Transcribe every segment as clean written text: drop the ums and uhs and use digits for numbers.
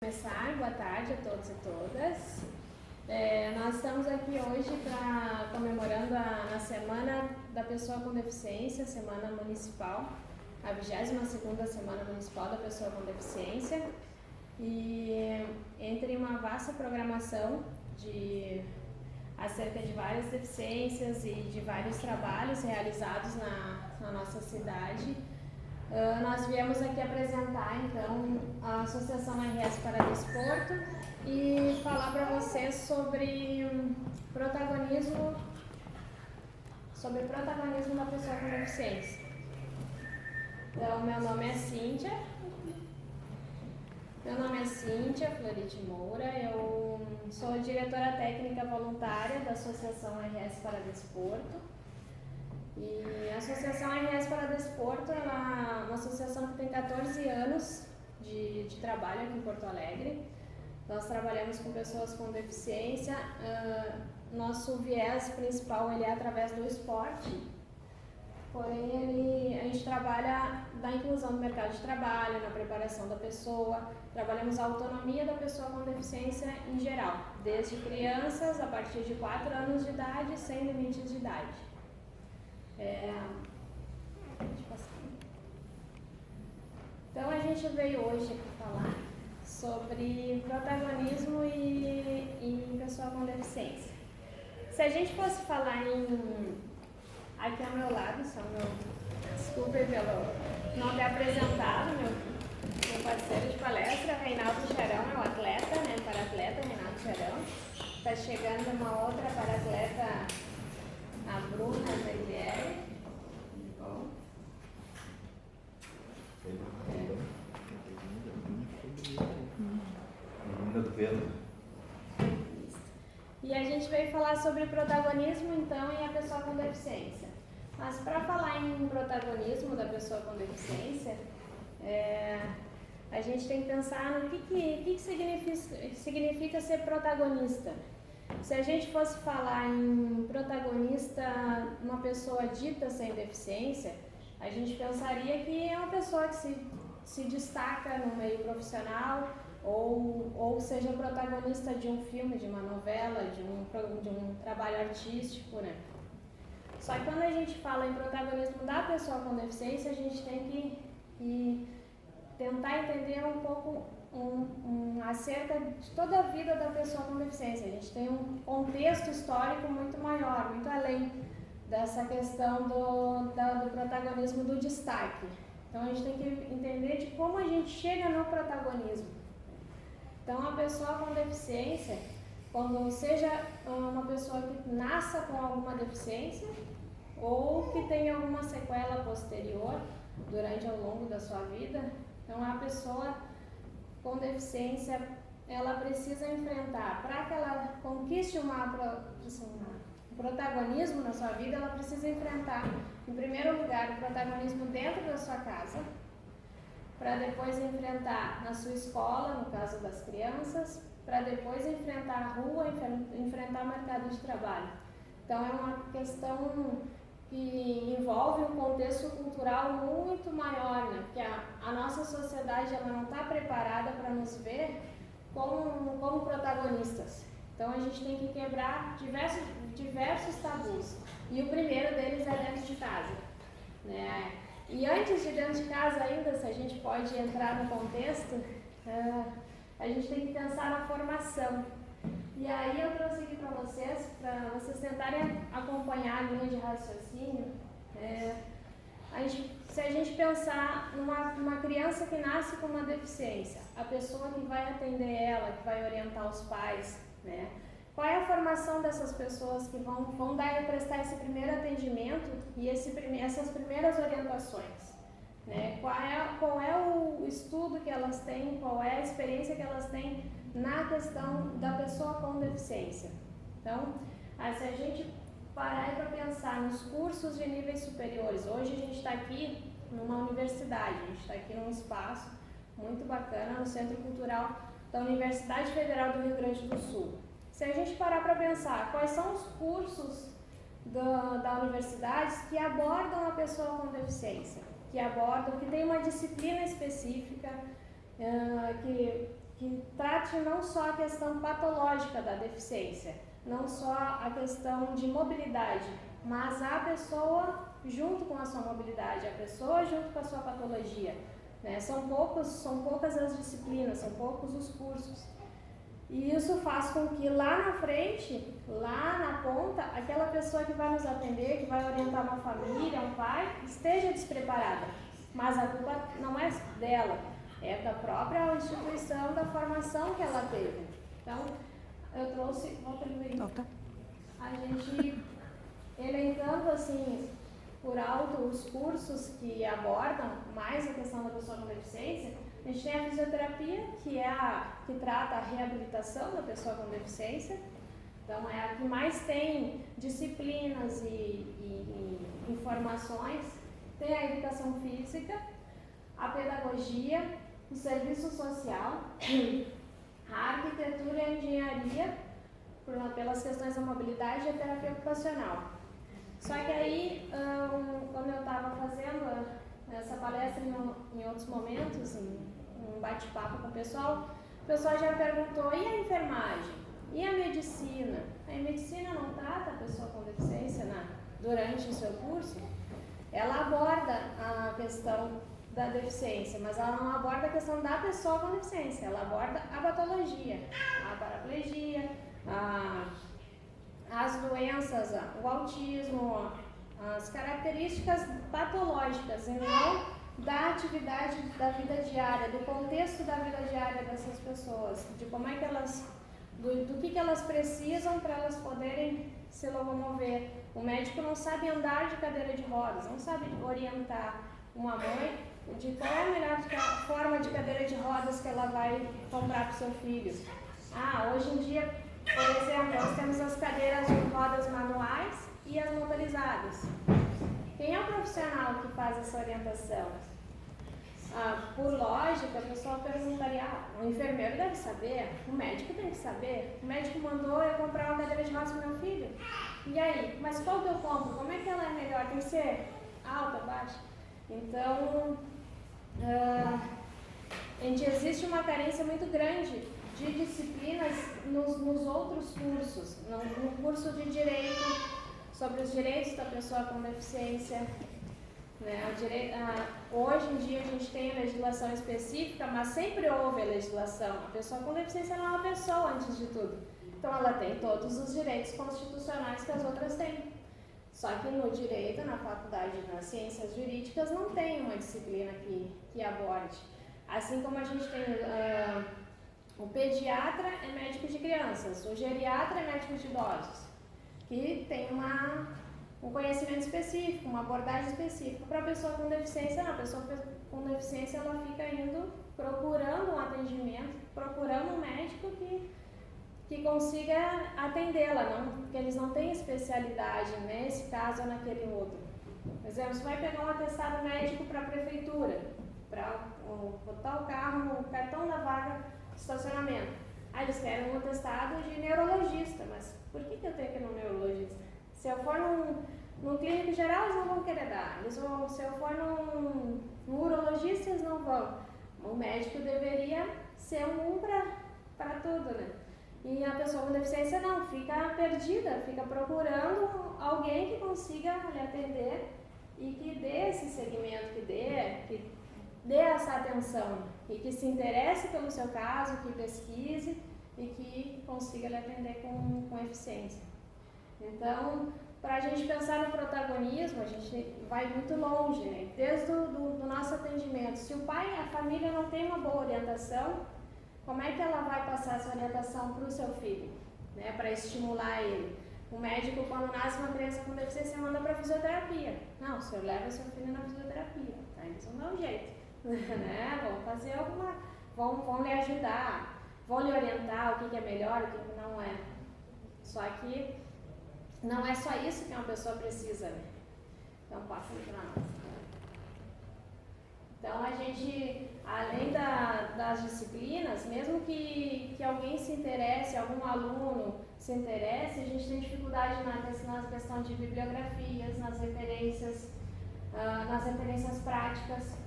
Começar, boa tarde a todos e todas. Nós estamos aqui hoje comemorando na Semana da Pessoa com Deficiência, Semana Municipal, a 22ª Semana Municipal da Pessoa com Deficiência, e entre uma vasta programação acerca de várias deficiências e de vários trabalhos realizados na nossa cidade, nós viemos aqui apresentar então a Associação RS para Desporto e falar para vocês sobre protagonismo da pessoa com deficiência. Então, meu nome é Cíntia Floride Moura, eu sou diretora técnica voluntária da Associação RS para Desporto. E a Associação RS para Desporto é uma associação que tem 14 anos de trabalho aqui em Porto Alegre. Nós trabalhamos com pessoas com deficiência. Nosso viés principal ele é através do esporte, porém a gente trabalha na inclusão do mercado de trabalho, na preparação da pessoa, trabalhamos a autonomia da pessoa com deficiência em geral, desde crianças a partir de 4 anos de idade, sem limites de idade. Então a gente veio hoje aqui falar sobre protagonismo e pessoa com deficiência. Se a gente fosse falar aqui ao meu lado, desculpe pelo não ter apresentado, meu parceiro de palestra, Reinaldo Charão, é o atleta, para-atleta Reinaldo Charão. Está chegando uma outra para-atleta, a Bruna Zaglieri. Bom. E a gente veio falar sobre protagonismo, então, e a pessoa com deficiência. Mas para falar em protagonismo da pessoa com deficiência, a gente tem que pensar no que significa ser protagonista. Se a gente fosse falar em protagonista, uma pessoa dita sem deficiência, a gente pensaria que é uma pessoa que se destaca no meio profissional ou seja protagonista de um filme, de uma novela, de um trabalho artístico, né? Só que quando a gente fala em protagonismo da pessoa com deficiência, a gente tem que tentar entender um pouco acerca de toda a vida da pessoa com deficiência. A gente tem um contexto histórico muito maior, muito além dessa questão do protagonismo, do destaque. Então a gente tem que entender de como a gente chega no protagonismo. Então a pessoa com deficiência, quando seja uma pessoa que nasça com alguma deficiência ou que tenha alguma sequela posterior durante ao longo da sua vida, então a pessoa com deficiência, ela precisa enfrentar, para que ela conquiste um protagonismo na sua vida, ela precisa enfrentar, em primeiro lugar, o protagonismo dentro da sua casa, para depois enfrentar na sua escola, no caso das crianças, para depois enfrentar a rua, enfrentar o mercado de trabalho. Então é uma questão que envolve um contexto cultural muito maior, né? Porque a nossa sociedade ela não está preparada para nos ver como protagonistas. Então a gente tem que quebrar diversos tabus. E o primeiro deles é dentro de casa, né? E antes de dentro de casa ainda, se a gente pode entrar no contexto, a gente tem que pensar na formação. E aí eu trouxe aqui para vocês tentarem acompanhar a linha de raciocínio. Se a gente pensar numa criança que nasce com uma deficiência, a pessoa que vai atender ela, que vai orientar os pais, né? Qual é a formação dessas pessoas que vão prestar esse primeiro atendimento e essas primeiras orientações? Né? Qual é o estudo que elas têm, qual é a experiência que elas têm na questão da pessoa com deficiência? Então, se a gente parar para pensar nos cursos de níveis superiores, hoje a gente está aqui numa universidade, a gente está aqui num espaço muito bacana no Centro Cultural da Universidade Federal do Rio Grande do Sul. Se a gente parar para pensar quais são os cursos da universidade que abordam a pessoa com deficiência, que tem uma disciplina específica, que que trate não só a questão patológica da deficiência, não só a questão de mobilidade, mas a pessoa junto com a sua mobilidade, a pessoa junto com a sua patologia. Né? São poucas as disciplinas, são poucos os cursos. E isso faz com que lá na frente, lá na ponta, aquela pessoa que vai nos atender, que vai orientar uma família, um pai, esteja despreparada. Mas a culpa não é dela, é da própria instituição, da formação que ela teve. Então, eu trouxe, volta ali aí, a gente elencando assim, por alto, os cursos que abordam mais a questão da pessoa com deficiência. A gente tem a fisioterapia, que é que trata a reabilitação da pessoa com deficiência. Então, é a que mais tem disciplinas e informações. Tem a educação física, a pedagogia, o serviço social, a arquitetura e a engenharia, pelas questões da mobilidade e a terapia ocupacional. Só que aí, quando eu estava fazendo essa palestra em outros momentos, um bate-papo com o pessoal já perguntou, e a enfermagem? E a medicina? A medicina não trata a pessoa com deficiência durante o seu curso? Ela aborda a questão da deficiência, mas ela não aborda a questão da pessoa com deficiência, ela aborda a patologia, a paraplegia, as doenças, o autismo, as características patológicas, e não da atividade da vida diária, do contexto da vida diária dessas pessoas, de como é que elas, do que elas precisam para elas poderem se locomover. O médico não sabe andar de cadeira de rodas, não sabe orientar uma mãe de qual é a melhor forma de cadeira de rodas que ela vai comprar para o seu filho. Hoje em dia, por exemplo, nós temos as cadeiras de rodas manuais e as motorizadas. Quem é o profissional que faz essa orientação? Por lógica, a pessoa perguntaria, o enfermeiro deve saber, o médico tem que saber, o médico mandou eu comprar uma cadeira de rodas para meu filho. E aí, mas qual que eu compro? Como é que ela é melhor? Tem que ser alta, baixa? Então, existe uma carência muito grande de disciplinas nos outros cursos, no curso de Direito, sobre os direitos da pessoa com deficiência. Né? Hoje em dia a gente tem legislação específica, mas sempre houve a legislação. A pessoa com deficiência não é uma pessoa, antes de tudo. Então ela tem todos os direitos constitucionais que as outras têm. Só que no direito, na faculdade das ciências jurídicas, não tem uma disciplina que aborde. Assim como a gente tem o pediatra é médico de crianças, o geriatra é médico de idosos, que tem um conhecimento específico, uma abordagem específica. Para a pessoa com deficiência, não. A pessoa com deficiência ela fica indo procurando um atendimento, procurando um médico que consiga atendê-la, porque eles não têm especialidade nesse caso ou naquele outro. Por exemplo, você vai pegar um atestado médico para a prefeitura, para botar o carro no cartão da vaga de estacionamento. Aí eles querem um atestado de neurologista, mas por que eu tenho que ir no neurologista? Se eu for num clínico geral, eles não vão querer dar. Se eu for num urologista, eles não vão. O médico deveria ser um para tudo, né? E a pessoa com deficiência não, fica perdida, fica procurando alguém que consiga lhe atender e que dê esse segmento, que dê essa atenção e que se interesse pelo seu caso, que pesquise e que consiga lhe atender com eficiência. Então, para a gente pensar no protagonismo, a gente vai muito longe, né? Desde do nosso atendimento. Se o pai e a família não tem uma boa orientação, como é que ela vai passar essa orientação para o seu filho, né? Para estimular ele? O médico, quando nasce uma criança com deficiência, manda para fisioterapia. Não, o senhor leva seu filho na fisioterapia. Aí eles vão dar um jeito, né? Vão fazer vão lhe ajudar, vão lhe orientar o que é melhor, o que não é. Só que não é só isso que uma pessoa precisa, né? Então, passa para nós. Então, a gente, além das disciplinas, mesmo que alguém se interesse, algum aluno se interesse, a gente tem dificuldade na questão de bibliografias, nas referências práticas.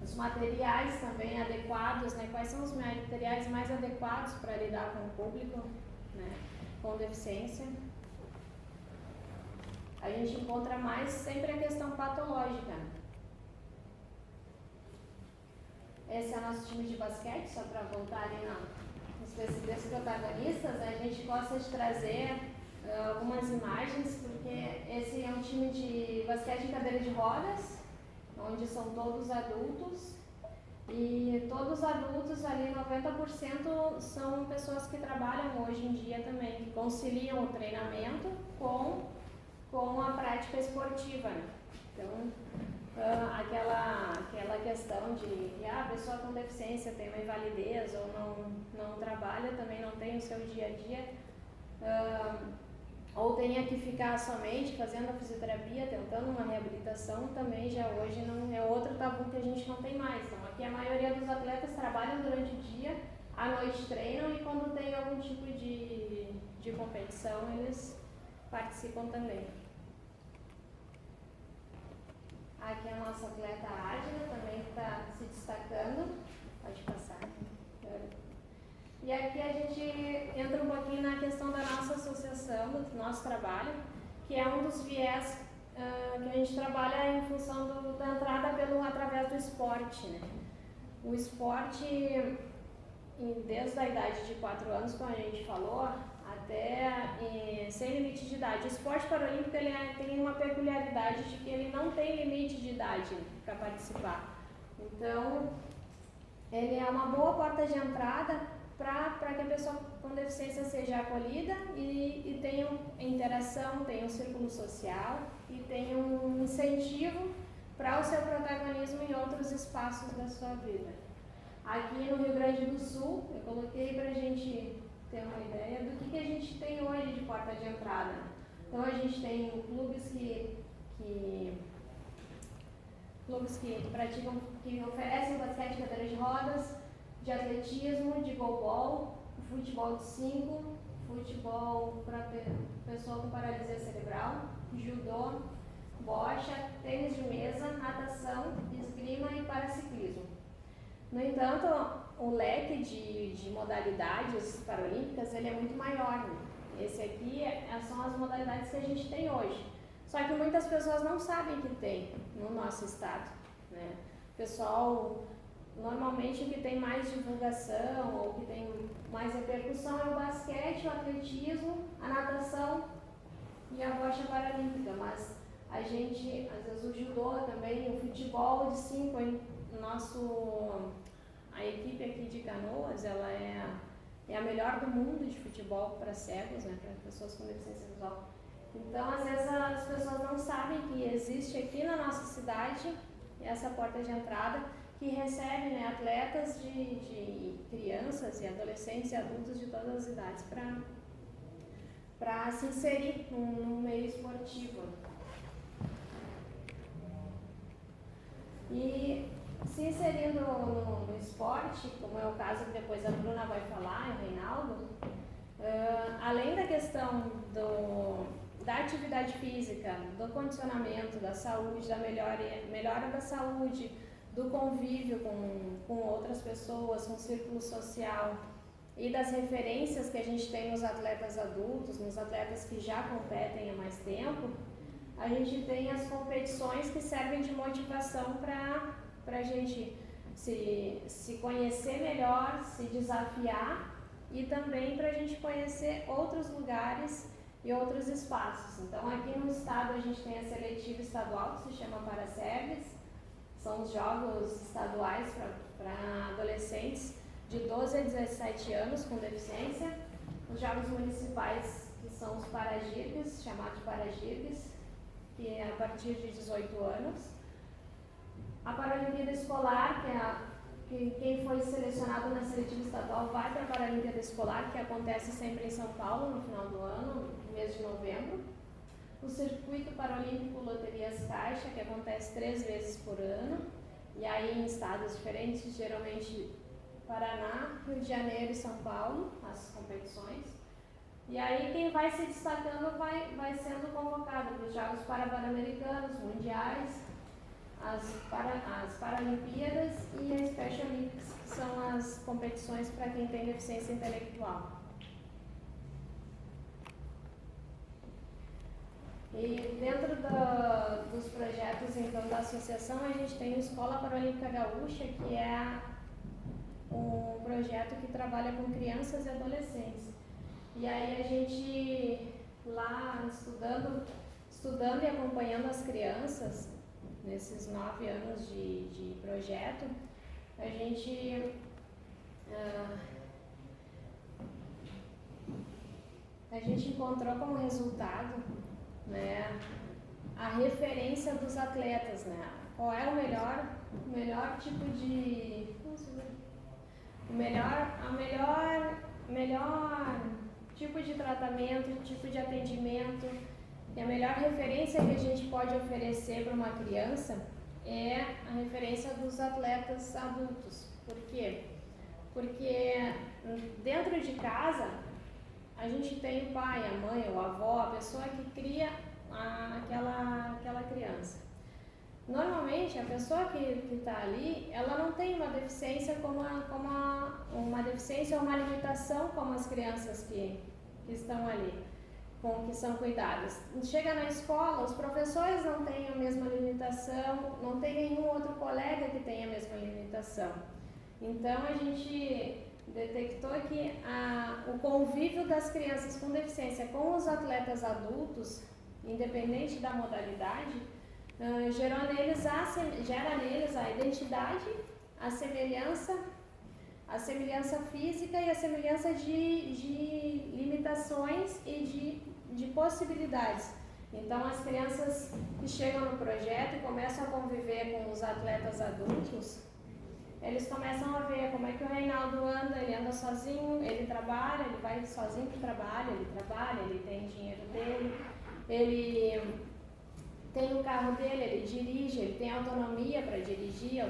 Os materiais também adequados, né? Quais são os materiais mais adequados para lidar com o público, né, com deficiência. A gente encontra mais sempre a questão patológica. Esse é o nosso time de basquete, só para voltar ali nos principais protagonistas. A gente gosta de trazer algumas imagens, porque esse é um time de basquete em cadeira de rodas, onde são todos adultos, e todos adultos ali, 90% são pessoas que trabalham hoje em dia também, que conciliam o treinamento com a prática esportiva, né? Então, aquela questão de a pessoa com deficiência tem uma invalidez ou não trabalha, também não tem o seu dia a dia, ou tenha que ficar somente fazendo a fisioterapia, tentando uma reabilitação, também já hoje não é outro tabu que a gente não tem mais. Então, aqui a maioria dos atletas trabalham durante o dia, à noite treinam, e quando tem algum tipo de competição, eles participam também. Aqui a nossa atleta Ágila também está se destacando. Pode passar. E aqui a gente entra um pouquinho na questão da nossa associação, do nosso trabalho, que é um dos viés que a gente trabalha em função da entrada através do esporte, né? O esporte, desde a idade de 4 anos, como a gente falou, até sem limite de idade. O esporte paralímpico ele tem uma peculiaridade de que ele não tem limite de idade para participar. Então, ele é uma boa porta de entrada para que a pessoa com deficiência seja acolhida e tenha interação, tenha um círculo social e tenha um incentivo para o seu protagonismo em outros espaços da sua vida. Aqui no Rio Grande do Sul, eu coloquei para a gente ter uma ideia do que a gente tem hoje de porta de entrada. Então a gente tem clubes que praticam, que oferecem basquete de cadeira de rodas, de atletismo, de goalball, futebol de 5, futebol para pessoa com paralisia cerebral, judô, bocha, tênis de mesa, natação, esgrima e paraciclismo. No entanto, o leque de modalidades paralímpicas ele é muito maior, né? Esse aqui são as modalidades que a gente tem hoje. Só que muitas pessoas não sabem que tem no nosso estado, né? O pessoal, normalmente o que tem mais divulgação ou que tem mais repercussão é o basquete, o atletismo, a natação e a bocha paralímpica. Mas a gente, às vezes o judô também, o futebol de 5, a equipe aqui de Canoas, ela é a melhor do mundo de futebol para cegos, né, para pessoas com deficiência visual. Então, às vezes as pessoas não sabem que existe aqui na nossa cidade essa porta de entrada que recebe, né, atletas de crianças e adolescentes e adultos de todas as idades para se inserir no meio esportivo. E se inserindo no esporte, como é o caso que depois a Bruna vai falar, e o Reinaldo, além da questão da atividade física, do condicionamento, da saúde, da melhora da saúde, do convívio com outras pessoas, com o círculo social e das referências que a gente tem nos atletas adultos, nos atletas que já competem há mais tempo, a gente tem as competições que servem de motivação para a gente se conhecer melhor, se desafiar e também para a gente conhecer outros lugares e outros espaços. Então, aqui no estado a gente tem a seletiva estadual, que se chama Paracerves, são os jogos estaduais para adolescentes de 12 a 17 anos com deficiência, os jogos municipais, que são os Paragirgues, chamados Paragirgues, que é a partir de 18 anos. A Paralimpíada Escolar, que quem foi selecionado na seletiva estadual vai para a Paralimpíada Escolar, que acontece sempre em São Paulo, no final do ano, no mês de novembro. O Circuito Paralímpico Loterias Caixa, que acontece 3 vezes por ano, e aí em estados diferentes, geralmente Paraná, Rio de Janeiro e São Paulo, as competições. E aí quem vai se destacando vai sendo convocado para os Jogos Pan-Americanos, Mundiais. as Paralimpíadas e a Special Olympics, que são as competições para quem tem deficiência intelectual. E dentro dos projetos então da associação, a gente tem a Escola Paralímpica Gaúcha, que é um projeto que trabalha com crianças e adolescentes. E aí a gente lá estudando e acompanhando as crianças nesses 9 anos de projeto, a gente encontrou como resultado, né, a referência dos atletas, né? Qual é o melhor tipo de melhor tipo de tratamento, tipo de atendimento. E a melhor referência que a gente pode oferecer para uma criança é a referência dos atletas adultos. Por quê? Porque dentro de casa a gente tem o pai, a mãe, o avó, a pessoa que cria aquela criança. Normalmente a pessoa que está ali, ela não tem uma deficiência uma deficiência ou uma limitação como as crianças que estão ali, que são cuidadas. Chega na escola, os professores não têm a mesma limitação, não tem nenhum outro colega que tenha a mesma limitação. Então a gente detectou que o convívio das crianças com deficiência com os atletas adultos, independente da modalidade, gera neles a identidade, a semelhança física e a semelhança de limitações e de possibilidades. Então as crianças que chegam no projeto e começam a conviver com os atletas adultos, eles começam a ver como é que o Reinaldo anda, ele anda sozinho, ele trabalha, ele vai sozinho para o trabalho, ele tem dinheiro dele, ele tem o carro dele, ele dirige, ele tem autonomia para dirigir,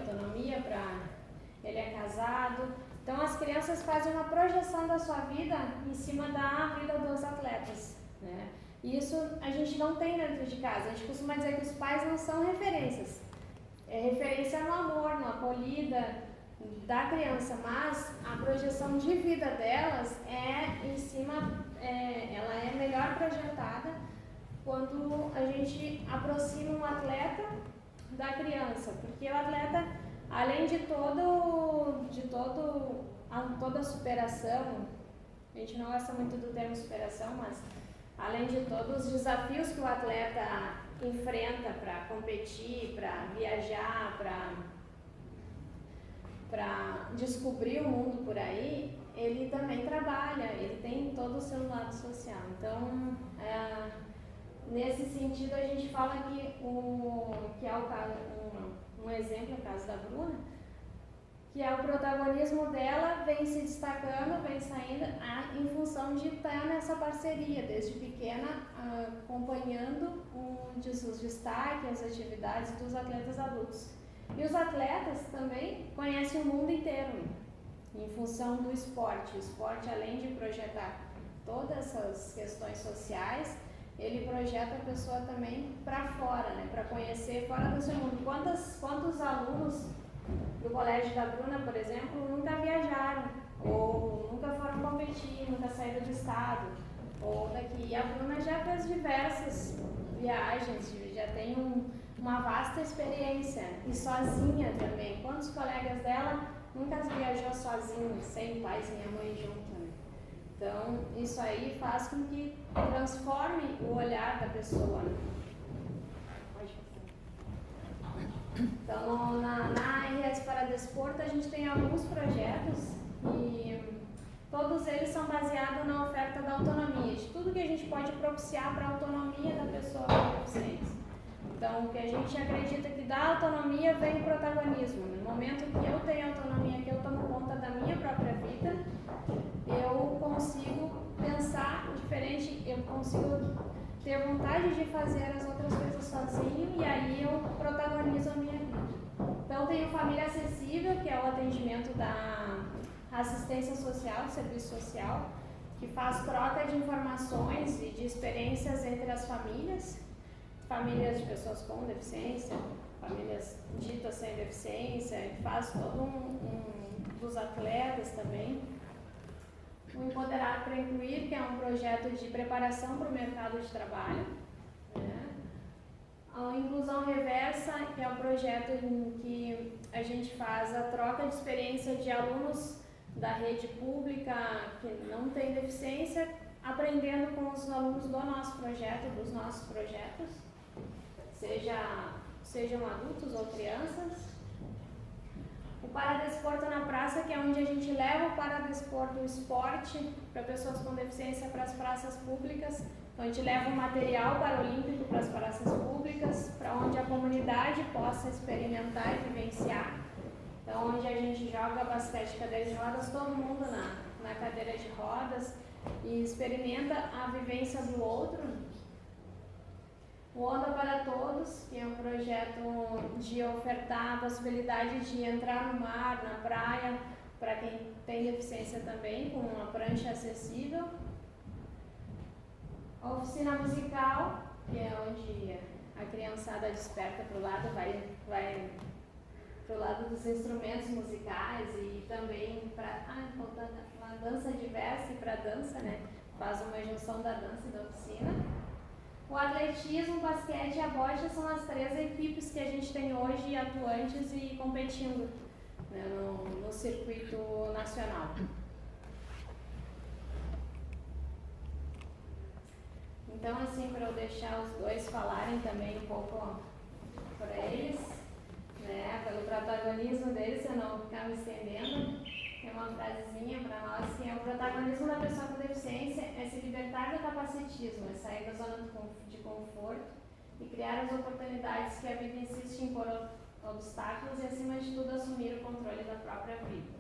ele é casado. Então as crianças fazem uma projeção da sua vida em cima da vida dos atletas, né? E isso a gente não tem dentro de casa. A gente costuma dizer que os pais não são referências. É referência no amor, na acolhida da criança, mas a projeção de vida delas é em cima, ela é melhor projetada quando a gente aproxima um atleta da criança, porque o atleta, além de toda a superação, a gente não gosta muito do termo superação, mas além de todos os desafios que o atleta enfrenta para competir, para viajar, para descobrir o mundo por aí, ele também trabalha, ele tem todo o seu lado social. Então, nesse sentido, a gente fala que é o caso, um exemplo, o caso da Bruna, que é o protagonismo dela vem se destacando, vem saindo em função de estar nessa parceria, desde pequena, acompanhando os destaques, as atividades dos atletas adultos. E os atletas também conhecem o mundo inteiro, em função do esporte. O esporte, além de projetar todas essas questões sociais, ele projeta a pessoa também para fora, né? Para conhecer fora do seu mundo. Quantos alunos do colégio da Bruna, por exemplo, nunca viajaram, ou nunca foram competir, nunca saíram do estado, ou daqui. E a Bruna já fez diversas viagens, já tem uma vasta experiência, e sozinha também. Quantos colegas dela nunca viajou sozinho, sem pai, sem a mãe junto, né? Então, isso aí faz com que transforme o olhar da pessoa, né? Então, na RS para Desporto, a gente tem alguns projetos e todos eles são baseados na oferta da autonomia, de tudo que a gente pode propiciar para a autonomia da pessoa com deficiência. Então, o que a gente acredita que da autonomia vem o protagonismo. No momento que eu tenho autonomia, que eu tomo conta da minha própria vida, eu consigo pensar diferente, eu consigo ter vontade de fazer as outras coisas sozinho e aí eu protagonizo a minha vida. Então, tem o Família Acessível, que é o atendimento da assistência social, do serviço social, que faz troca de informações e de experiências entre as famílias. famílias de pessoas com deficiência, famílias ditas sem deficiência, faz todo dos atletas também. O Empoderar para Incluir, que é um projeto de preparação para o mercado de trabalho, né? A Inclusão Reversa, que é um projeto em que a gente faz a troca de experiência de alunos da rede pública que não tem deficiência, aprendendo com os alunos do nosso projeto, dos nossos projetos, sejam adultos ou crianças. O Paradesporto na Praça, que é onde a gente leva o paradesporto, o esporte, para pessoas com deficiência para as praças públicas. Então, a gente leva o material paralímpico para as praças públicas, para onde a comunidade possa experimentar e vivenciar. Então, onde a gente joga basquete de cadeira de rodas, todo mundo na cadeira de rodas, e experimenta a vivência do outro. O Onda para Todos, que é um projeto de ofertar a possibilidade de entrar no mar, na praia, para quem tem deficiência também, com uma prancha acessível. A Oficina Musical, que é onde a criançada desperta para o lado, vai para o lado dos instrumentos musicais e também para uma dança diversa e para dança, né? Faz uma junção da dança e da oficina. O atletismo, o basquete e a bocha são as 3 equipes que a gente tem hoje atuantes e competindo, né, no circuito nacional. Então, assim, para eu deixar os dois falarem também um pouco para eles, né, pelo protagonismo deles, eu não ficar me estendendo, tem uma frasezinha para nós que é: o protagonismo da pessoa com deficiência é se libertar do capacitismo, é sair da zona de conforto e criar as oportunidades que a vida insiste em pôr obstáculos e, acima de tudo, assumir o controle da própria vida.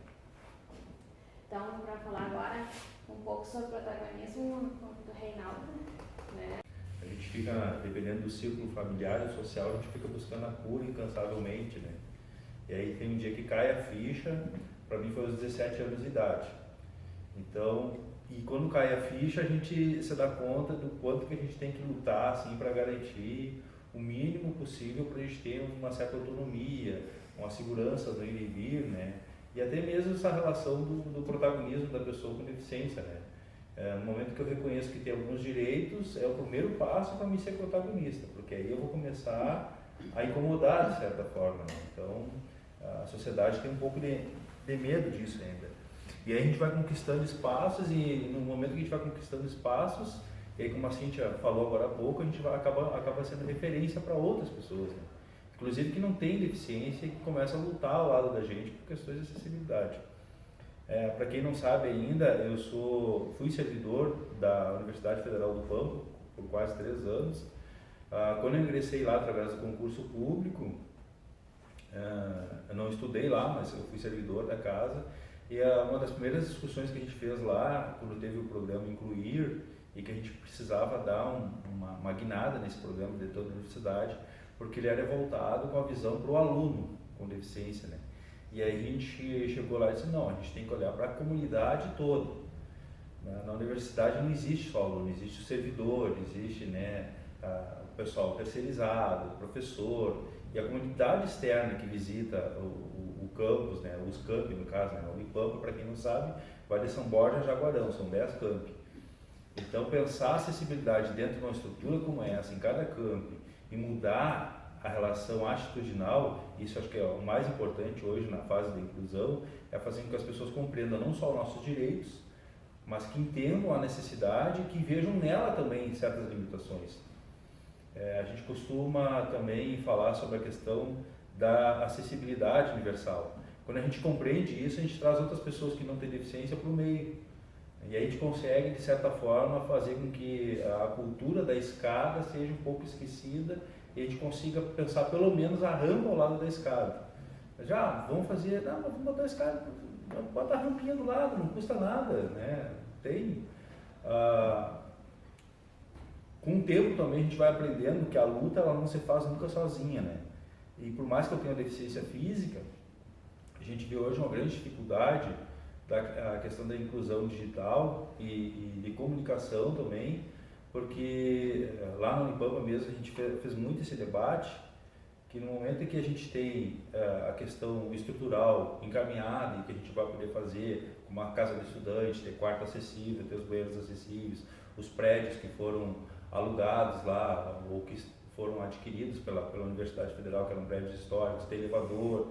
Então, para falar agora um pouco sobre o protagonismo do Reinaldo, né? A gente fica, dependendo do círculo familiar e social, a gente fica buscando a cura incansavelmente, né? E aí tem um dia que cai a ficha. Para mim foi aos 17 anos de idade. Então, e quando cai a ficha, a gente se dá conta do quanto que a gente tem que lutar assim, para garantir o mínimo possível para a gente ter uma certa autonomia, uma segurança no ir e vir, né? E até mesmo essa relação do protagonismo da pessoa com deficiência, né? No momento que eu reconheço que tem alguns direitos, é o primeiro passo para mim ser protagonista, porque aí eu vou começar a incomodar de certa forma, né? Então, a sociedade tem um pouco de medo disso ainda. E aí a gente vai conquistando espaços, e no momento que a gente vai conquistando espaços, e aí, como a Cíntia falou agora há pouco, a gente acaba sendo referência para outras pessoas, né? Inclusive que não tem deficiência e que começam a lutar ao lado da gente por questões de acessibilidade. Para quem não sabe ainda, eu fui servidor da Universidade Federal do Pampa por quase 3 anos. Quando eu ingressei lá através do concurso público, eu não estudei lá, mas eu fui servidor da casa, e uma das primeiras discussões que a gente fez lá, quando teve o programa Incluir, e que a gente precisava dar uma guinada nesse programa de toda a universidade, porque ele era voltado com a visão para o aluno com deficiência, né? E aí a gente chegou lá e disse: não, a gente tem que olhar para a comunidade toda. Na universidade não existe só aluno, existe o servidor, existe, né, o pessoal terceirizado, o professor, e a comunidade externa que visita o campus, né, os campi no caso, né, o IPAMPA, para quem não sabe, vai de São Borja a Jaguarão, são 10 campi. Então, pensar a acessibilidade dentro de uma estrutura como essa, em cada campi, e mudar a relação atitudinal, isso acho que é o mais importante hoje na fase da inclusão, é fazer com que as pessoas compreendam não só os nossos direitos, mas que entendam a necessidade e que vejam nela também certas limitações. A gente costuma também falar sobre a questão da acessibilidade universal. Quando a gente compreende isso, a gente traz outras pessoas que não têm deficiência para o meio. E aí a gente consegue, de certa forma, fazer com que a cultura da escada seja um pouco esquecida e a gente consiga pensar pelo menos a rampa ao lado da escada. Vamos botar a escada, vamos botar a rampinha do lado, não custa nada, né? Com o tempo também a gente vai aprendendo que a luta ela não se faz nunca sozinha, né? E por mais que eu tenha deficiência física, a gente vê hoje uma grande dificuldade da questão da inclusão digital e de comunicação também, porque lá no Unibamba mesmo, a gente fez muito esse debate, que no momento em que a gente tem a questão estrutural encaminhada e que a gente vai poder fazer uma casa de estudante, ter quarto acessível, ter os banheiros acessíveis, os prédios que foram alugados lá ou que foram adquiridos pela Universidade Federal, que eram prédios históricos, ter elevador,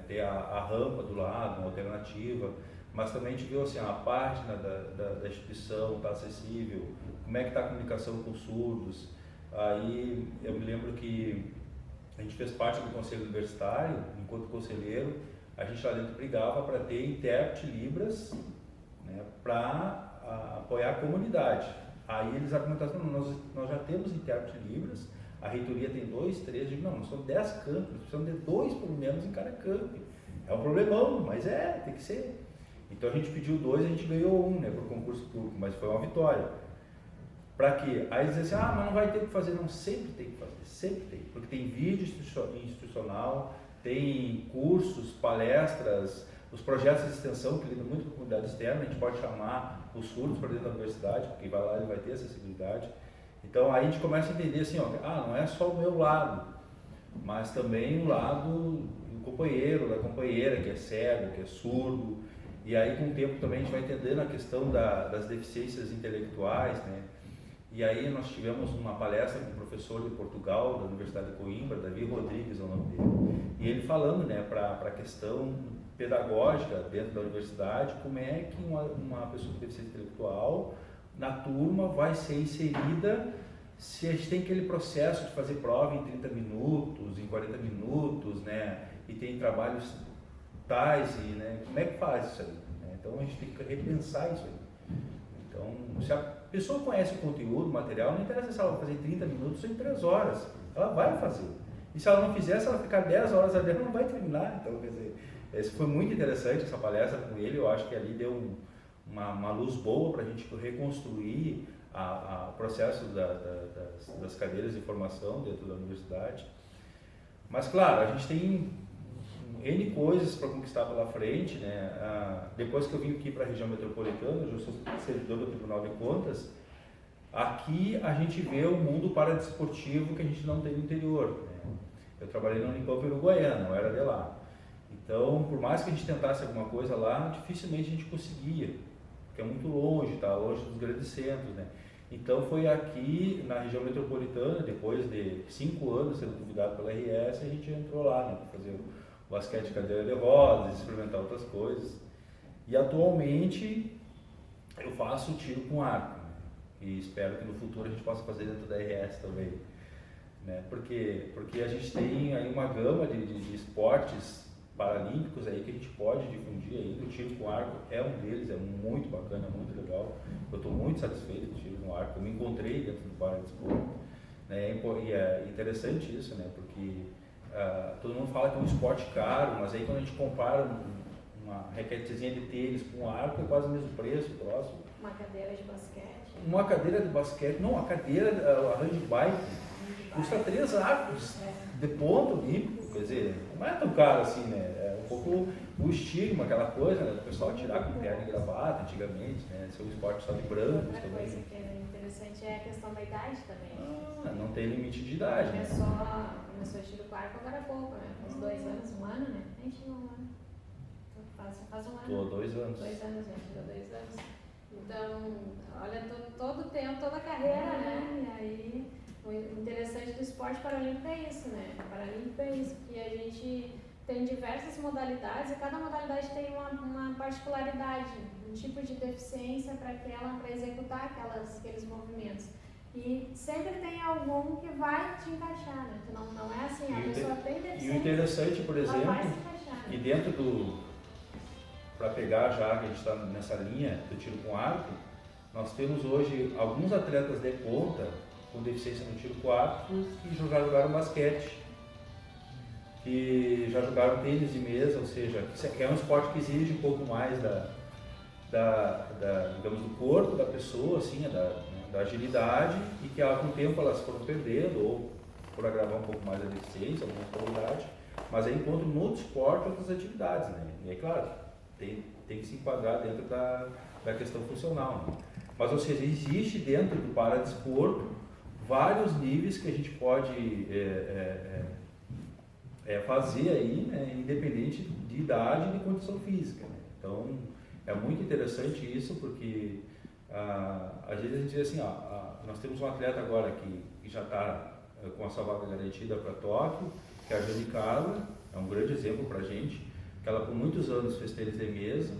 ter a rampa do lado, uma alternativa, mas também a gente viu assim, a página da instituição está acessível, como é que está a comunicação com os surdos. Aí eu me lembro que a gente fez parte do conselho universitário, enquanto conselheiro, a gente lá dentro brigava para ter intérprete Libras, né, para apoiar a comunidade. Aí eles argumentaram, nós já temos intérprete Libras, a reitoria tem 2, 3, eu digo, não, nós somos 10 campos, precisamos de 2 pelo menos em cada campo. É um problemão, mas tem que ser. Então a gente pediu 2, a gente ganhou 1, né, por concurso público, mas foi uma vitória. Para quê? Aí eles dizem assim, mas não vai ter que fazer, não, sempre tem que fazer, sempre tem, porque tem vídeo institucional, tem cursos, palestras, os projetos de extensão que lidam muito com a comunidade externa, a gente pode chamar os surdos para dentro da universidade, porque vai lá ele vai ter acessibilidade. Então aí a gente começa a entender assim, não é só o meu lado, mas também o lado do companheiro, da companheira que é cego, que é surdo, e aí com o tempo também a gente vai entendendo a questão das deficiências intelectuais, né? E aí nós tivemos uma palestra com um professor de Portugal, da Universidade de Coimbra, Davi Rodrigues é o nome dele, e ele falando, né, para a questão pedagógica dentro da universidade, como é que uma pessoa com deficiência intelectual na turma vai ser inserida se a gente tem aquele processo de fazer prova em 30 minutos, em 40 minutos, né, e tem trabalhos tais, e, né, como é que faz isso aí? Né? Então a gente tem que repensar isso aí. Então, se a pessoa conhece o conteúdo, o material, não interessa se ela vai fazer 30 minutos ou em 3 horas, ela vai fazer. E se ela não fizer, se ela ficar 10 horas ali, ela não vai terminar. Então, quer dizer, esse foi muito interessante, essa palestra com ele, eu acho que ali deu uma luz boa para a gente reconstruir o processo das cadeiras de formação dentro da universidade. Mas, claro, a gente tem N coisas para conquistar pela frente, né? Depois que eu vim aqui para a região metropolitana, eu sou servidor do Tribunal de Contas, aqui a gente vê o mundo paradesportivo que a gente não tem no interior, né? Eu trabalhei na Unipampa Uruguaiana, não era de lá. Então, por mais que a gente tentasse alguma coisa lá, dificilmente a gente conseguia, porque é muito longe, tá longe dos grandes centros, né? Então foi aqui na região metropolitana, depois de 5 anos sendo convidado pela RS, a gente entrou lá, né, para fazer o basquete de cadeira de rodas, experimentar outras coisas. E atualmente eu faço tiro com arco, né? E espero que no futuro a gente possa fazer dentro da RS também, né? Porque a gente tem aí uma gama de esportes paralímpicos aí que a gente pode difundir ainda. O tiro com arco é um deles, é muito bacana, muito legal. Eu estou muito satisfeito com o tiro com arco, eu me encontrei dentro do paradesporto, né? E é interessante isso, né? Porque todo mundo fala que é um esporte caro, mas aí quando a gente compara uma raquetezinha de tênis com um arco, é quase o mesmo preço, próximo. Uma cadeira de basquete? Uma cadeira de basquete, não, a cadeira, a handbike, custa 3 arcos de ponto olímpico, quer dizer, não é tão caro assim, né? É um pouco o estigma, aquela coisa, né? O pessoal tirar com terno e gravata antigamente, né? Ser um esporte só de brancos também. Outra coisa que é interessante é a questão da idade também. Não tem limite de idade, né? Começou a tiro com arco agora há pouco, né? Uns 2 anos, 1 ano, né? A gente não faz 1 ano. Tô 2 anos. 2 anos, gente, tirou 2 anos. Então, olha, todo o tempo, toda a carreira, né? E aí, o interessante do esporte paralímpico é isso, né? O paralímpico é isso, que a gente tem diversas modalidades e cada modalidade tem uma particularidade, um tipo de deficiência para executar aqueles movimentos. E sempre tem algum que vai te encaixar, né? Não é assim, a pessoa tem deficiência. E o interessante, por exemplo, vai se encaixar, né? E dentro para pegar já que a gente está nessa linha do tiro com arco, nós temos hoje alguns atletas de ponta com deficiência no tiro com arco que já jogaram basquete, que já jogaram tênis de mesa, ou seja, que é um esporte que exige um pouco mais digamos, do corpo da pessoa, assim, da agilidade, e que com o tempo elas foram perdendo, ou por agravar um pouco mais a deficiência, alguma qualidade, mas aí encontram no esporte outras atividades, né? E é claro, tem que se enquadrar dentro da questão funcional, né? Mas, ou seja, existe dentro do paradesporto vários níveis que a gente pode fazer aí, né, independente de idade e de condição física, né? Então, é muito interessante isso, porque às vezes a gente diz assim, nós temos um atleta agora que já está com a sua vaga garantida para Tóquio, que é a Jane Carla, é um grande exemplo para a gente, que ela por muitos anos fez tênis de mesa,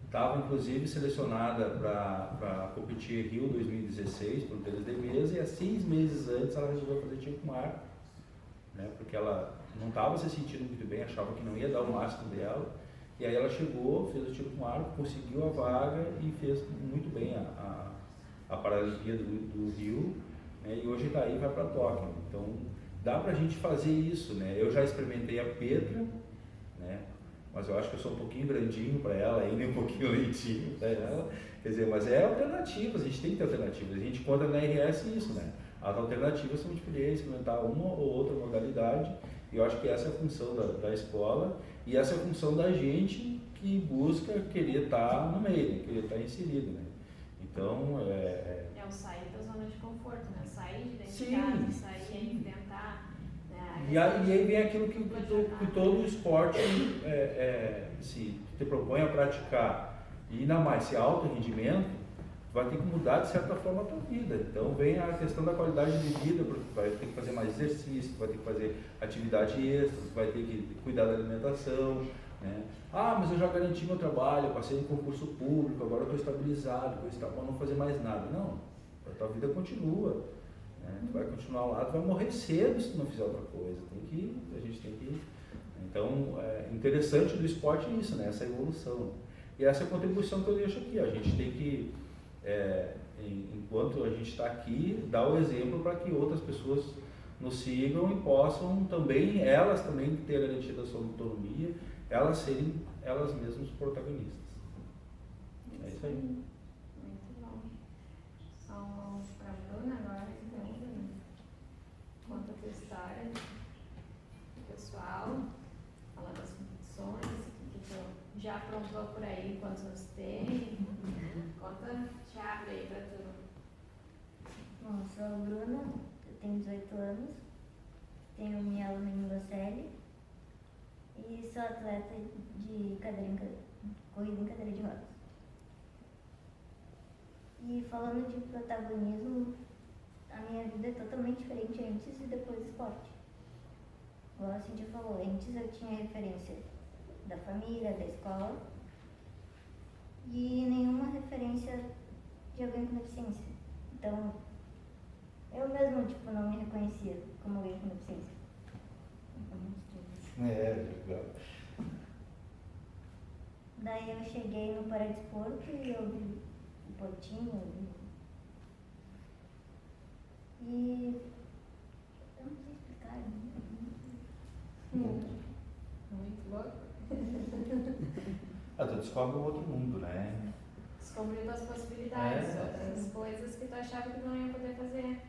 estava inclusive selecionada para competir Rio 2016 para o tênis de mesa, e há 6 meses antes ela resolveu fazer tiro com arco, né, porque ela não estava se sentindo muito bem, achava que não ia dar o máximo dela, e aí ela chegou, fez o tiro com arco, conseguiu a vaga e fez muito bem a Paralimpíada do Rio, né, e hoje está aí e vai para Tóquio. Então dá para a gente fazer isso, né? Eu já experimentei a Petra, né, mas eu acho que eu sou um pouquinho grandinho para ela, ainda um pouquinho lentinho para ela, quer dizer, mas é alternativas, a gente tem que ter alternativas, a gente encontra na RS isso, né? As alternativas são de poder experimentar uma ou outra modalidade, e eu acho que essa é a função da escola, e essa é a função da gente que busca querer estar no meio, né? Querer estar inserido, né? Então, É o sair da zona de conforto, né? Sair de dentro sim, de casa, sair e enfrentar, né? E aí vem aquilo que todo esporte se te propõe a praticar, e ainda mais se é alto rendimento, tu vai ter que mudar de certa forma a tua vida. Então vem a questão da qualidade de vida, porque tu vai ter que fazer mais exercício, tu vai ter que fazer atividade extra, tu vai ter que cuidar da alimentação, né? Mas eu já garanti meu trabalho, eu passei em concurso público, agora eu estou estabilizado, para não fazer mais nada. Não, a tua vida continua, né? Tu vai continuar lá, tu vai morrer cedo se tu não fizer outra coisa. A gente tem que... Então, interessante do esporte é isso, né? Essa evolução. E essa é a contribuição que eu deixo aqui. A gente tem que, enquanto a gente está aqui, dar o exemplo para que outras pessoas nos sigam e possam também, elas também ter garantido a sua autonomia, elas serem elas mesmas protagonistas. É isso aí. Muito bom. Só para a Bruna agora, então, conta a tua história pessoal, fala das competições, o que tu já aprontou por aí, quantos anos tem, conta, te abre aí para tu. Bom, sou a Bruna, eu tenho 18 anos, tenho minha aula na língua série e sou atleta de corrida em cadeira de rodas. E falando de protagonismo, a minha vida é totalmente diferente antes e depois do esporte. Igual a Cintia falou, antes eu tinha referência da família, da escola e nenhuma referência de alguém com deficiência. Então, eu mesmo, não me reconhecia como alguém com deficiência. Legal. Daí eu cheguei no Paradesporto e eu vi o Portinho e eu não sei explicar. Muito louco. Tu descobre um outro mundo, né? Descobriu as possibilidades, outras coisas que tu achava que não ia poder fazer.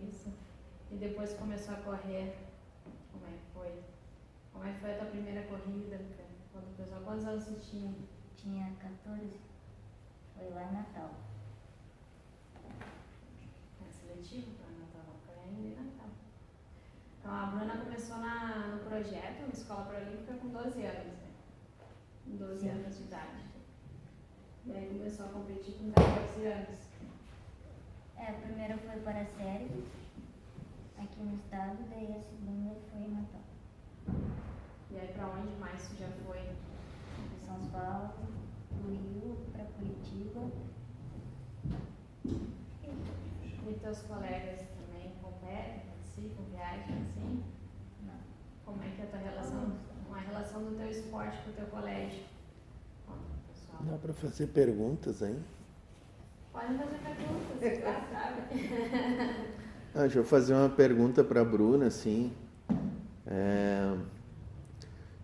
Isso. E depois começou a correr. Como é que foi? Como é que foi a tua primeira corrida? Quantos anos você tinha? Tinha 14. Foi lá em Natal. É seletivo para Natal, foi ainda em Natal. Então a Bruna começou no projeto, na Escola Paralímpica, com 12 anos, né? 12 Sim. anos de idade. E aí começou a competir com 14 anos. A primeira foi para a série, aqui no estado, daí a segunda foi em Natal. E aí pra onde mais tu já foi? De São Paulo, do Rio, para Curitiba. E teus colegas também competem, participam, viajam assim? Não. Como é que é a tua relação? Uma relação do teu esporte com o teu colégio? Conta, pessoal. Dá para fazer perguntas, hein? Podem fazer perguntas, claro, sabe? Deixa eu fazer uma pergunta para a Bruna, assim.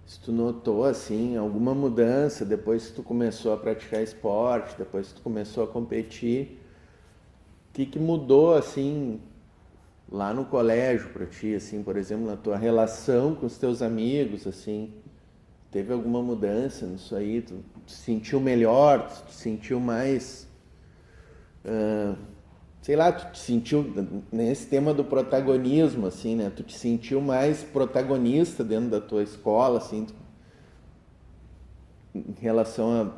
Se tu notou, assim, alguma mudança depois que tu começou a praticar esporte, depois que tu começou a competir, o que mudou, assim, lá no colégio para ti, assim, por exemplo, na tua relação com os teus amigos, assim, teve alguma mudança nisso aí? Tu te sentiu melhor, tu te sentiu mais sei lá, tu te sentiu, nesse tema do protagonismo, assim, né? Tu te sentiu mais protagonista dentro da tua escola, assim, em relação a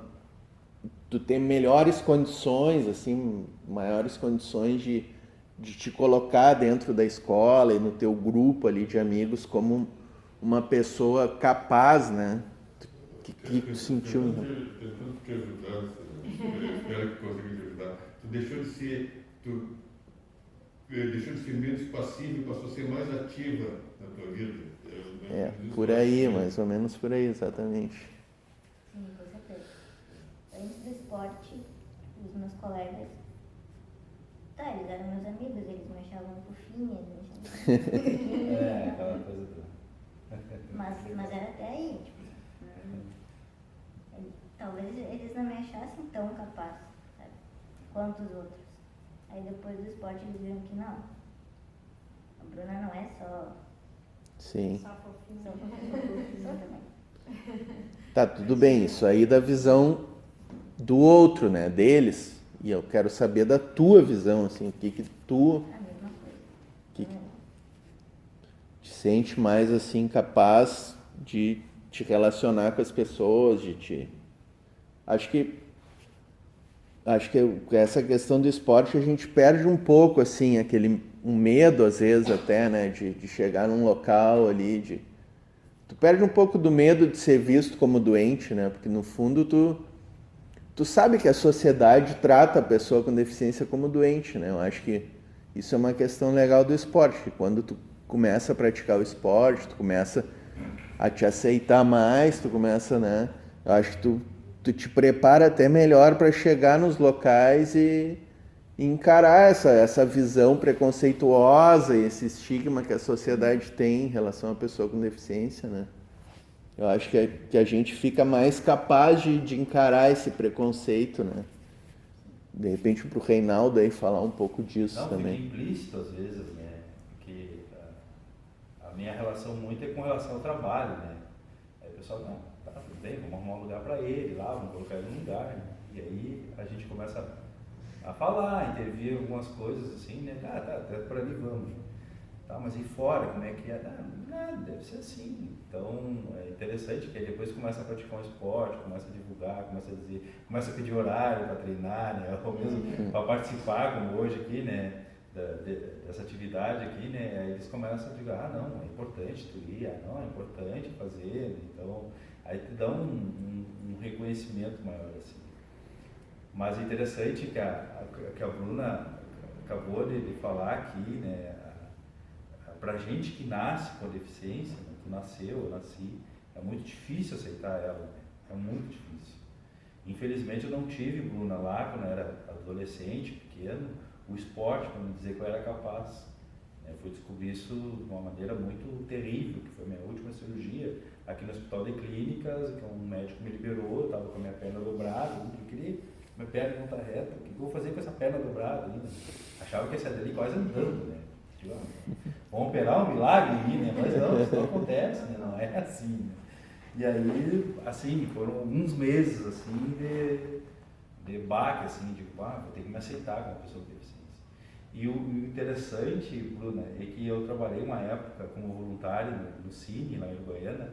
tu ter melhores condições, assim, maiores condições de te colocar dentro da escola e no teu grupo ali de amigos como uma pessoa capaz, né? Que tu sentiu? Tentando te ajudar, espero que consiga te ajudar. Tu deixou de ser menos passiva e passou a ser mais ativa na tua vida. Por aí, mais ou menos por aí, exatamente. Sim, com certeza. Antes do esporte, os meus colegas, eles eram meus amigos, eles me achavam fofinha, eles me achavam Aquela coisa do... mas era até aí, tipo, talvez eles não me achassem tão capaz, sabe, quanto os outros. Aí depois do esporte eles viram que não, a Bruna não é só... Sim. Só fofinho. Só também. Tá, tudo bem, isso aí da visão do outro, né, deles, e eu quero saber da tua visão, assim, o que tu A mesma coisa. que te sente mais, assim, capaz de te relacionar com as pessoas, de te... Acho que essa questão do esporte a gente perde um pouco, assim, um medo, às vezes, até, né, de chegar num local ali, tu perde um pouco do medo de ser visto como doente, né, porque no fundo tu sabe que a sociedade trata a pessoa com deficiência como doente, né, eu acho que isso é uma questão legal do esporte, que quando tu começa a praticar o esporte, tu começa a te aceitar mais, tu começa, né, eu acho que tu te prepara até melhor para chegar nos locais e encarar essa visão preconceituosa e esse estigma que a sociedade tem em relação à pessoa com deficiência, né? Eu acho que a gente fica mais capaz de encarar esse preconceito, né? De repente pro Reinaldo aí falar um pouco disso Não, também. fica implícito às vezes, né? Porque a minha relação muito é com relação ao trabalho, né? Aí o pessoal, não, tá tudo bem, vamos arrumar um lugar para ele lá, vamos colocar ele num lugar, né? E aí a gente começa a falar, intervir algumas coisas assim, né? Tá, até por ali vamos. Tá, mas e fora, como é que é? Não, deve ser assim. Então é interessante que aí depois começa a praticar um esporte, começa a divulgar, começa a pedir horário para treinar, né? Ou mesmo para participar, como hoje aqui, né? Dessa atividade aqui, né? Aí eles começam a dizer, não, é importante tu ir, não, é importante fazer, então aí te dão um reconhecimento maior, assim. Mas é interessante que a Bruna acabou de falar aqui, né? Pra gente que nasce com deficiência, né? Tu nasceu, eu nasci, é muito difícil aceitar ela, né? É muito difícil. Infelizmente eu não tive, Bruna, lá quando eu era adolescente, pequeno, o esporte para me dizer que eu era capaz. Eu fui descobrir isso de uma maneira muito terrível, que foi a minha última cirurgia aqui no Hospital de Clínicas, que um médico me liberou, eu estava com a minha perna dobrada, eu queria, minha perna não está reta, o que eu vou fazer com essa perna dobrada ainda? Achava que ia sair dali quase andando, né? Vão operar um milagre em mim, né? Mas não, isso não acontece, né? Não é assim, né? E aí, assim, foram alguns meses, assim, de baque, assim, vou ter que me aceitar como pessoa com deficiência. E o interessante, Bruna, é que eu trabalhei uma época como voluntário no Cine, lá em Uruguaiana,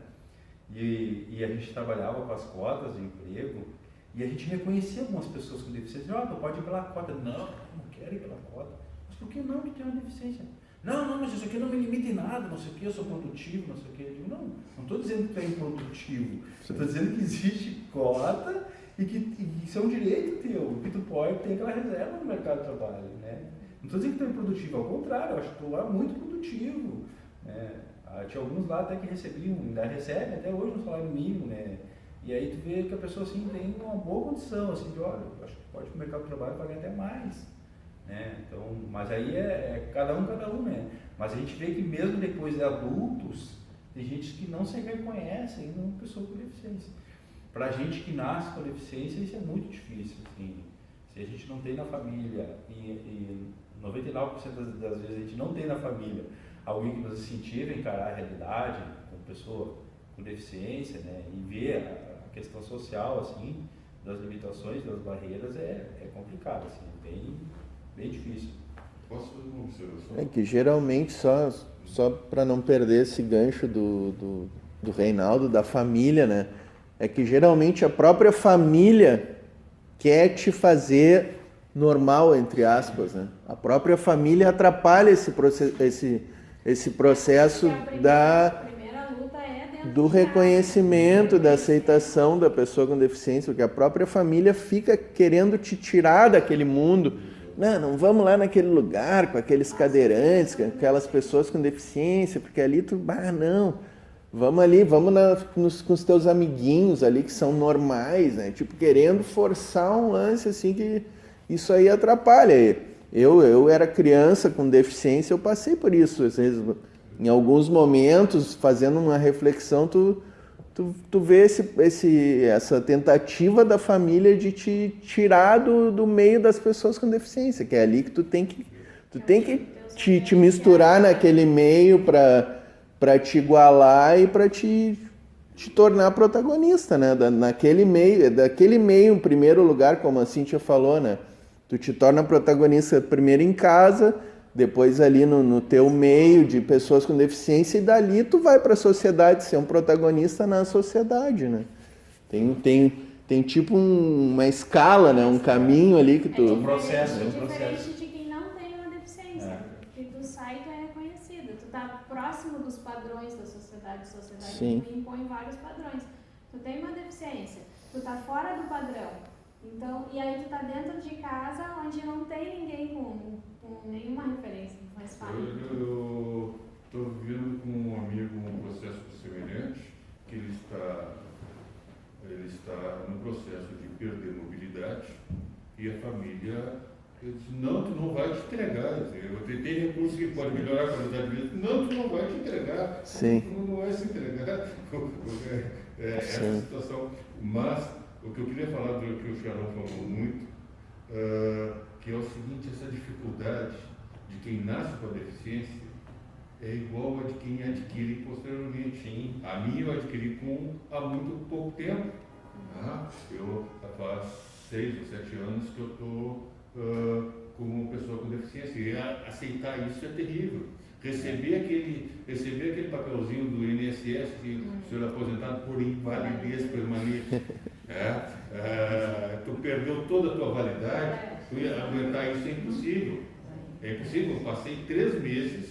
e a gente trabalhava com as cotas de emprego, e a gente reconhecia algumas pessoas com deficiência. Tu pode ir pela cota. Não quero ir pela cota. Mas por que não? Tu tem uma deficiência. Não, mas isso aqui não me limita em nada, não sei o que, eu sou produtivo, não sei o que. Eu digo, não estou dizendo que tu é improdutivo. Estou dizendo que existe cota e que isso é um direito teu, que tu pode ter aquela reserva no mercado de trabalho, né? Não estou dizendo que tu é improdutivo, ao contrário, eu acho que tu é muito produtivo, né? Tinha alguns lá até que recebiam, ainda recebem até hoje um salário mínimo, né? E aí tu vê que a pessoa assim tem uma boa condição, assim, de olha, eu acho que pode ir no mercado de trabalho pagar até mais, né? Então, mas aí é cada um, né? Mas a gente vê que mesmo depois de adultos, tem gente que não se reconhece ainda uma pessoa com deficiência. Pra gente que nasce com deficiência, isso é muito difícil, assim. Se a gente não tem na família, e 99% das vezes a gente não tem na família alguém que nos incentive a encarar a realidade como pessoa com deficiência, né? E ver a questão social, assim, das limitações, das barreiras, é complicado, assim, Bem difícil. Posso fazer uma observação? É que geralmente, só para não perder esse gancho do Reinaldo, da família, né? É que geralmente a própria família quer te fazer normal, entre aspas, né? A própria família atrapalha esse processo A primeira luta é dentro do de casa. reconhecimento, da aceitação da pessoa com deficiência, porque a própria família fica querendo te tirar daquele mundo. Não vamos lá naquele lugar com aqueles cadeirantes, com aquelas pessoas com deficiência, porque ali não. Vamos ali, com os teus amiguinhos ali que são normais, né? Tipo, querendo forçar um lance assim que isso aí atrapalha. Eu era criança com deficiência, eu passei por isso. Às vezes, em alguns momentos, fazendo uma reflexão, tu vê essa tentativa da família de te tirar do meio das pessoas com deficiência, que é ali que tu tem que te misturar naquele meio para te igualar e para te tornar protagonista, né? Daquele meio, em primeiro lugar, como a Cíntia falou, né? Tu te torna protagonista primeiro em casa, depois ali no teu meio de pessoas com deficiência, e dali tu vai para a sociedade ser um protagonista na sociedade, né? Tem tipo uma escala, né? Um caminho ali que tu... É um processo. Diferente de quem não tem uma deficiência. Que tu sai e tu é reconhecido. Tu tá próximo dos padrões da sociedade. A sociedade Sim. impõe vários padrões. Tu tem uma deficiência, tu tá fora do padrão. Então, e aí tu tá dentro de casa onde não tem ninguém com nenhuma referência, mais fácil. Eu estou vivendo com um amigo um processo semelhante, que ele está no processo de perder mobilidade e a família disse, não, tu não vai te entregar. Eu tentei recursos que podem melhorar a qualidade de vida. Não, tu não vai te entregar. Sim. Tu não vai se entregar. Essa situação. Mas o que eu queria falar do que o Charão falou muito, que é o seguinte, essa dificuldade de quem nasce com a deficiência é igual a de quem adquire posteriormente. Sim. A minha eu adquiri há muito pouco tempo. Eu faz 6 ou 7 anos que eu estou como pessoa com deficiência. E aceitar isso é terrível. Receber aquele papelzinho do INSS que o senhor é aposentado por invalidez permanente. Tu perdeu toda a tua validade, tu ia aguentar isso, é impossível. É impossível. Eu passei 3 meses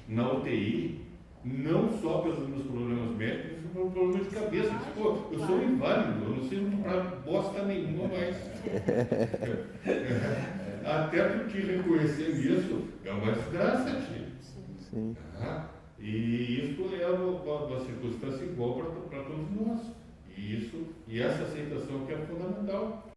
na UTI, não só pelos meus problemas médicos, mas pelos problemas de cabeça. Eu sou inválido, eu não sirvo para bosta nenhuma mais. Até tu te reconhecer nisso é uma desgraça, tio. Sim. E isso é uma circunstância igual para todos nós. E essa aceitação que é fundamental.